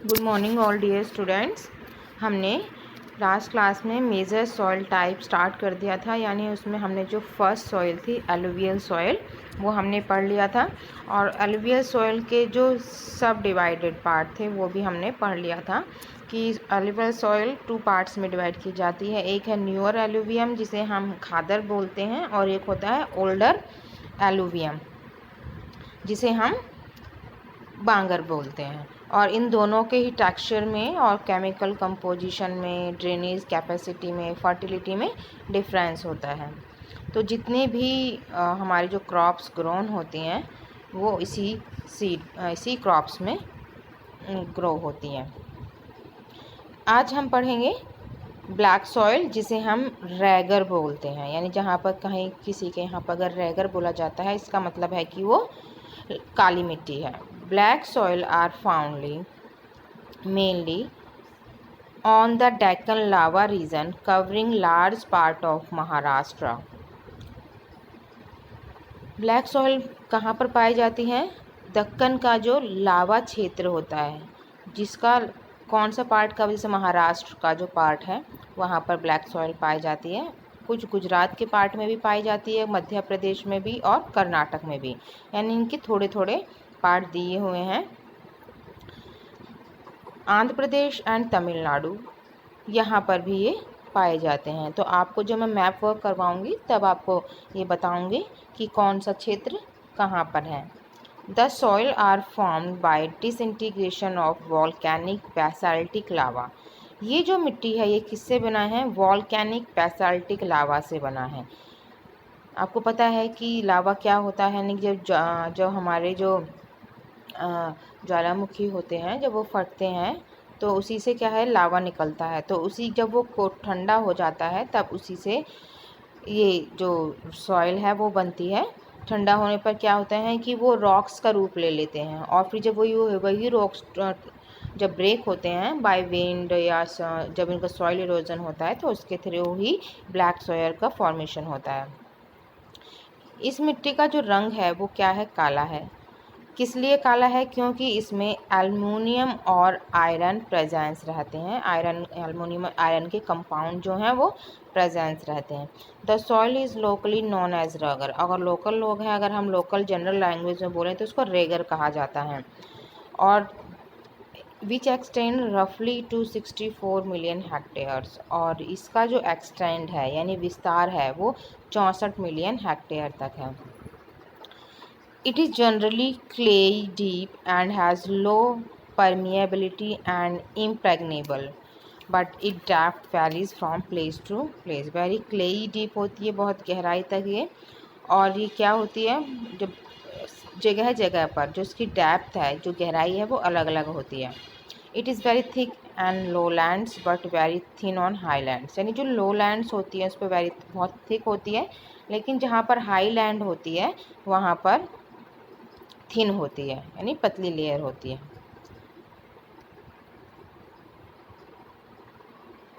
Good morning all dear students. हमने last class में major soil type start कर दिया था, यानी उसमें हमने जो फर्स्ट सॉइल थी एलुवियल सॉइल वो हमने पढ़ लिया था, और एलुवियल सॉइल के जो सब डिवाइडेड पार्ट थे वो भी हमने पढ़ लिया था कि एलुवियल सॉइल 2 पार्ट्स में डिवाइड की जाती है। एक है न्यूअर एलुवियम जिसे हम खादर बोलते हैं, और एक होता है ओल्डर एलुवियम जिसे हम बांगर बोलते हैं। और इन दोनों के ही टेक्सचर में और केमिकल कंपोजिशन में, ड्रेनेज कैपेसिटी में, फर्टिलिटी में डिफरेंस होता है। तो जितने भी हमारी जो क्रॉप्स ग्रोन होती हैं वो इसी क्रॉप्स में ग्रो होती हैं। आज हम पढ़ेंगे ब्लैक सॉइल जिसे हम रैगर बोलते हैं, यानी जहाँ पर कहीं किसी के यहाँ पर अगर रैगर बोला जाता है इसका मतलब है कि वो काली मिट्टी है। Black soil are found mainly on the Deccan lava region covering large part of Maharashtra. Black soil कहाँ पर पाई जाती है? दक्कन का जो लावा क्षेत्र होता है, जिसका कौन सा पार्ट का, जैसे महाराष्ट्र का जो पार्ट है वहाँ पर ब्लैक सॉइल पाई जाती है। कुछ गुजरात के पार्ट में भी पाई जाती है, मध्य प्रदेश में भी और कर्नाटक में भी, यानी इनके थोड़े थोड़े पार्ट दिए हुए हैं। आंध्र प्रदेश एंड तमिलनाडु यहाँ पर भी ये पाए जाते हैं। तो आपको जब मैं मैप वर्क करवाऊँगी तब आपको ये बताऊँगी कि कौन सा क्षेत्र कहाँ पर है। The soil are formed by disintegration of volcanic basaltic lava. ये जो मिट्टी है ये किससे बना है? वॉल्केनिक बेसाल्टिक लावा से बना है। आपको पता है कि लावा क्या होता है? नहीं, जब हमारे जो ज्वालामुखी होते हैं जब वो फटते हैं तो उसी से क्या है, लावा निकलता है। तो उसी जब वो ठंडा हो जाता है तब उसी से ये जो सॉइल है वो बनती है। ठंडा होने पर क्या होता है कि वो रॉक्स का रूप ले लेते हैं, और फिर जब वही रॉक्स जब ब्रेक होते हैं बाय विंड या जब इनका सॉइल इरोजन होता है तो उसके थ्रू ही ब्लैक सॉइल का फॉर्मेशन होता है। इस मिट्टी का जो रंग है वो क्या है? काला है। किस लिए काला है? क्योंकि इसमें एल्युमिनियम और आयरन प्रेजेंस रहते हैं। एल्युमिनियम आयरन के कंपाउंड जो हैं वो प्रेजेंस रहते हैं। The soil is locally known as regur. अगर लोकल लोग हैं, अगर हम लोकल जनरल लैंग्वेज में बोलें तो उसको रेगर कहा जाता है। और विच एक्सटेंड रफली टू 64 मिलियन हेक्टेयर्स। और इसका जो एक्सटेंड है यानी विस्तार है वो 64 मिलियन हेक्टेयर तक है। It is generally clayey deep and has low permeability and impregnable, but its depth varies from place to place. Very clayey deep होती है, बहुत गहराई तक ये। और ये क्या होती है, जब जगह जगह पर जो इसकी डेप्थ है, जो गहराई है वो अलग अलग होती है। It is very thick and low lands but very thin on high lands. यानी जो लो लैंड्स होती है उस पर बहुत थिक होती है, लेकिन जहाँ पर हाई लैंड होती है वहाँ पर थिन होती है, यानी पतली लेयर होती है।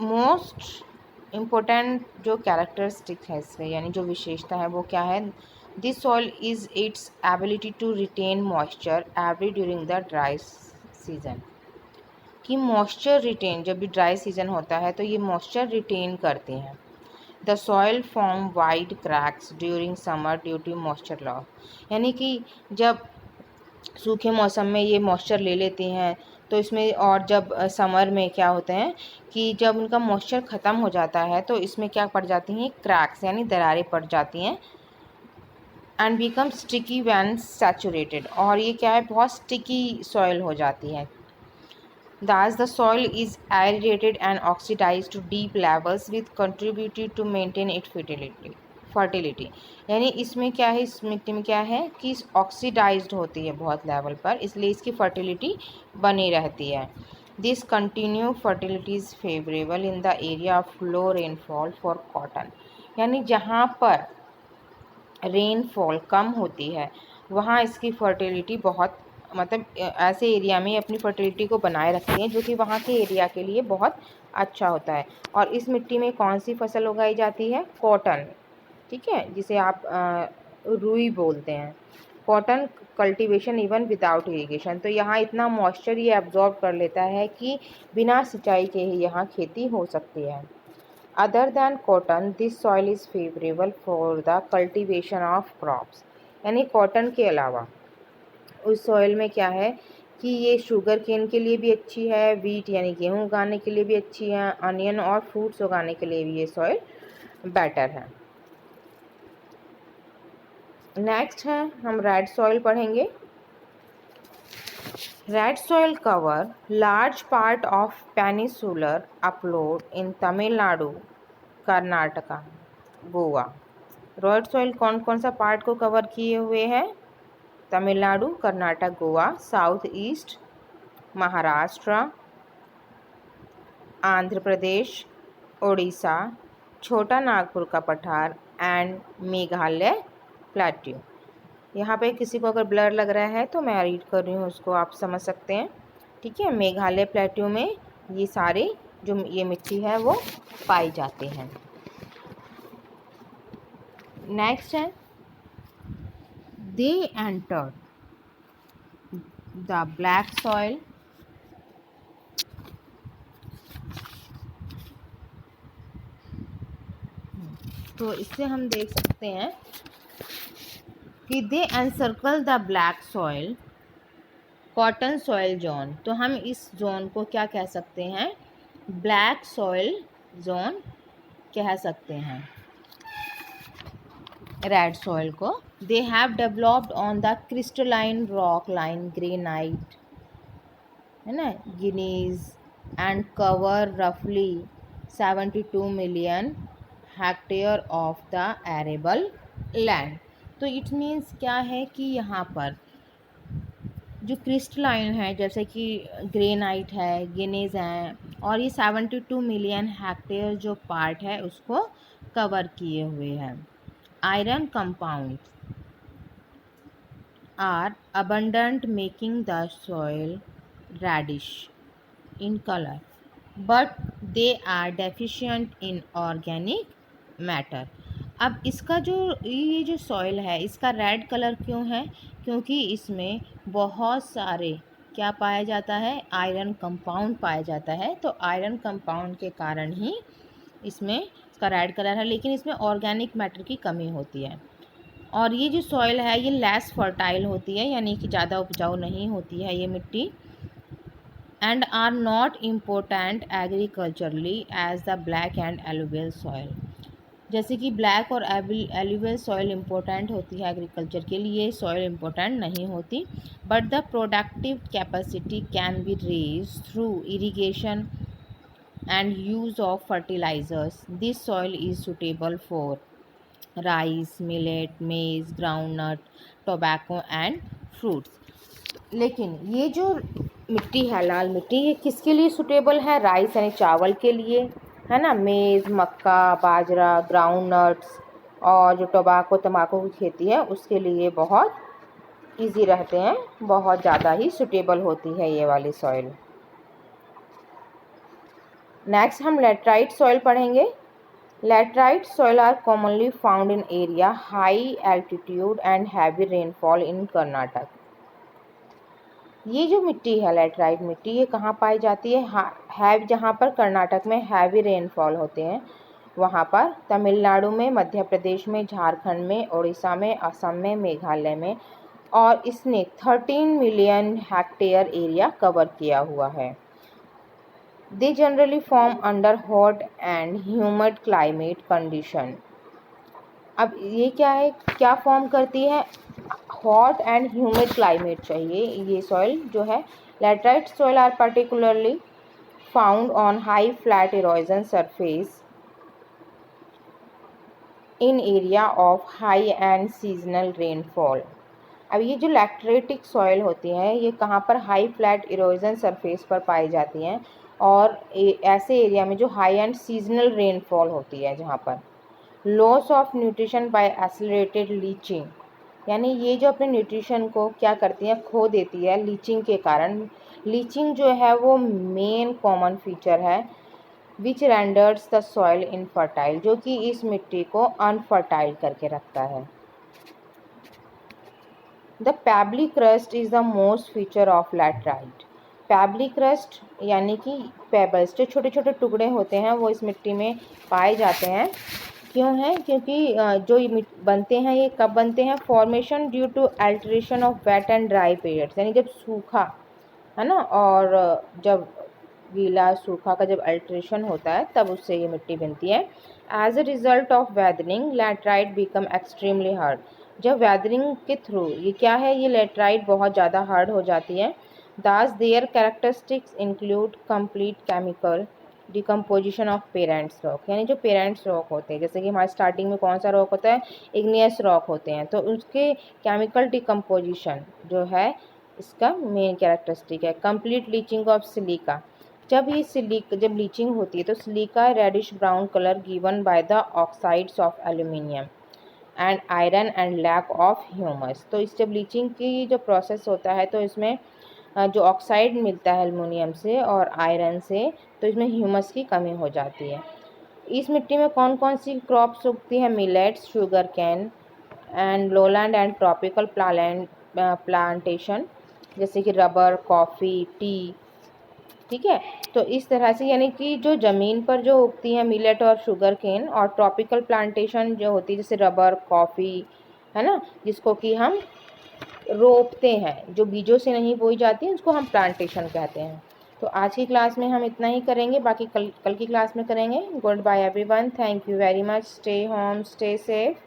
मोस्ट इम्पोर्टेंट जो कैरेक्टरिस्टिक है इसमें, यानी जो विशेषता है वो क्या है? This soil is its ability to retain moisture every during the dry season. कि मॉइस्चर रिटेन, जब भी ड्राई सीजन होता है तो ये मॉइस्चर रिटेन करते हैं। The soil form wide cracks during summer due to moisture loss. यानी कि जब सूखे मौसम में ये मॉइस्चर ले लेती हैं तो इसमें, और जब समर में क्या होते हैं कि जब उनका मॉइस्चर ख़त्म हो जाता है तो इसमें क्या पड़ जाती हैं? क्रैक्स, यानी दरारें पड़ जाती हैं। And become sticky when saturated. और ये क्या है, बहुत स्टिकी सॉइल हो जाती है। Thus, the soil is aerated and oxidized to deep levels, with contributed to maintain its fertility. यानी इसमें क्या है, इस मिट्टी में क्या है कि ऑक्सीडाइज्ड होती है बहुत लेवल पर, इसलिए इसकी फर्टिलिटी बनी रहती है। This continue fertility is favourable in the area of low rainfall for cotton. यानी जहाँ पर रेनफॉल कम होती है वहाँ इसकी फर्टिलिटी बहुत, मतलब ऐसे एरिया में अपनी फर्टिलिटी को बनाए रखती हैं जो कि वहाँ के एरिया के लिए बहुत अच्छा होता है। और इस मिट्टी में कौन सी फसल उगाई जाती है? कॉटन, ठीक है, जिसे आप रुई बोलते हैं। Cotton cultivation even without irrigation. तो यहाँ इतना मॉइस्चर ये एब्जॉर्ब कर लेता है कि बिना सिंचाई के ही यहाँ खेती हो सकती है। Other than cotton this soil is favourable for the cultivation of crops. यानी कॉटन के अलावा उस सॉइल में क्या है कि ये शुगर केन के लिए भी अच्छी है, वीट यानी गेहूँ उगाने के लिए भी अच्छी है, अनियन और फ्रूट्स उगाने के लिए भी ये सॉइल बेटर है। नेक्स्ट है हम रेड सॉइल पढ़ेंगे। Red soil cover large part of peninsular upload in Tamil Nadu, Karnataka, Goa. Red soil कौन कौन सा पार्ट को कवर किए हुए हैं? तमिलनाडु, कर्नाटक, गोवा, साउथ ईस्ट, महाराष्ट्र, आंध्र प्रदेश, उड़ीसा, छोटा नागपुर का पठार एंड मेघालय प्लेट्यू। यहाँ पे किसी को अगर ब्लर लग रहा है तो मैं रीड कर रही हूँ, उसको आप समझ सकते हैं। ठीक है, मेघालय प्लेट्यू में ये सारे जो ये मिट्टी है वो पाई जाते हैं। नेक्स्ट है they enter the black soil तो इससे हम देख सकते हैं कि they encircle the black soil cotton soil zone. तो हम इस जोन को क्या कह सकते हैं? ब्लैक सॉइल जोन कह सकते हैं रेड सॉइल को। They have developed on the crystalline rock line granite, है ना, गिनीज एंड कवर रफली 72 million hectare of the arable land. तो इट मीन्स क्या है कि यहाँ पर जो क्रिस्टलाइन है जैसे कि ग्रेनाइट है, गिनीज हैं, और ये 72 मिलियन हेक्टेयर जो पार्ट है उसको कवर किए हुए हैं। Iron compound are abundant making the soil reddish in color but they are deficient in organic matter। अब इसका जो ये जो सॉइल है इसका रेड कलर क्यों है? क्योंकि इसमें बहुत सारे क्या पाया जाता है? आयरन कंपाउंड पाया जाता है। तो आयरन कंपाउंड के कारण ही इसमें इसका रेड कलर है, लेकिन इसमें ऑर्गेनिक मैटर की कमी होती है। और ये जो सॉइल है ये लेस फर्टाइल होती है, यानी कि ज़्यादा उपजाऊ नहीं होती है ये मिट्टी। And are not important agriculturally as the black and alluvial soil. जैसे कि ब्लैक और एलुवियल सॉइल इम्पोर्टेंट होती है एग्रीकल्चर के लिए, सॉइल इम्पोर्टेंट नहीं होती। But the productive capacity can be raise through irrigation and use of fertilizers. This soil is suitable for rice, millet, maize, groundnut, tobacco and fruits. लेकिन ये जो मिट्टी है लाल मिट्टी, ये किसके लिए सूटेबल है? राइस यानी चावल के लिए, है ना, मेज़, मक्का, बाजरा, ग्राउंडनट्स और जो टोबैको तम्बाकू की खेती है उसके लिए बहुत इजी रहते हैं, बहुत ज़्यादा ही सूटेबल होती है ये वाली सॉइल। नेक्स्ट हम लेटराइट सॉइल पढ़ेंगे। Laterite soil are commonly found in area high altitude and heavy rainfall in Karnataka। ये जो मिट्टी है लेटराइट मिट्टी, ये कहाँ पाई जाती है जहाँ पर कर्नाटक में हैवी रेनफॉल होते हैं वहाँ पर, तमिलनाडु में, मध्य प्रदेश में, झारखंड में, उड़ीसा में, असम में, मेघालय में। और इसने 13 मिलियन हेक्टेयर एरिया कवर किया हुआ है। They generally form under hot and humid climate condition। अब ये क्या है, क्या फॉर्म करती है? हॉट एंड ह्यूमिड क्लाइमेट चाहिए ये सॉइल जो है। Laterite soil are particularly found on high flat erosion surface in area of high and seasonal rainfall. अब ये जो लैटरेटिक सॉइल होती हैं ये कहाँ पर? हाई फ्लैट इरोजन सरफेस पर पाई जाती हैं और ऐसे एरिया में जो हाई एंड सीजनल रेनफॉल होती है जहाँ पर। Loss of nutrition by accelerated leaching, यानी ये जो अपने न्यूट्रिशन को क्या करती हैं? खो देती है लीचिंग के कारण। लीचिंग जो है वो मेन कॉमन फीचर है विच रेंडर्स द सॉइल इनफर्टाइल, जो कि इस मिट्टी को अनफर्टाइल करके रखता है। The Pabbly crust is the most feature of laterite. Pabbly crust यानी कि पेबल्स, जो छोटे छोटे टुकड़े होते हैं वो इस मिट्टी में पाए जाते हैं। क्यों है? क्योंकि जो ये बनते हैं ये कब बनते हैं? Formation due to alteration of wet and dry periods, यानी जब सूखा है ना, और जब गीला सूखा का जब अल्टरेशन होता है तब उससे ये मिट्टी बनती है। As a result of weathering laterite become extremely hard. जब वेदरिंग के थ्रू ये क्या है, ये लैटराइट बहुत ज़्यादा हार्ड हो जाती है। Thus their characteristics include complete chemical decomposition of parents rock, यानी जो पेरेंट्स रॉक होते हैं, जैसे कि हमारे स्टार्टिंग में कौन सा रॉक होता है? इग्नियस रॉक होते हैं, तो उसके केमिकल डिकम्पोजिशन जो है इसका मेन कैरेक्टरिस्टिक है। कंप्लीट लीचिंग ऑफ सिलिका, जब लीचिंग होती है तो silica reddish brown colour given by the oxides of aluminium and iron and lack of humus. तो इस जब लीचिंग की जो प्रोसेस होता है तो इसमें जो ऑक्साइड मिलता है एल्युमिनियम से और आयरन से, तो इसमें ह्यूमस की कमी हो जाती है। इस मिट्टी में कौन कौन सी क्रॉप्स उगती है? Millets, sugar cane and lowland and tropical plantation, जैसे कि रबर, कॉफ़ी, टी। ठीक है, तो इस तरह से यानी कि जो ज़मीन पर जो उगती हैं मिलेट और शुगर केन, और ट्रॉपिकल प्लांटेशन जो होती है जैसे रबर, कॉफ़ी, है ना, जिसको कि हम रोपते हैं, जो बीजों से नहीं बोई जाती है उसको हम प्लांटेशन कहते हैं। तो आज की क्लास में हम इतना ही करेंगे, बाकी कल की क्लास में करेंगे। Goodbye everyone, thank you very much, stay home, stay safe.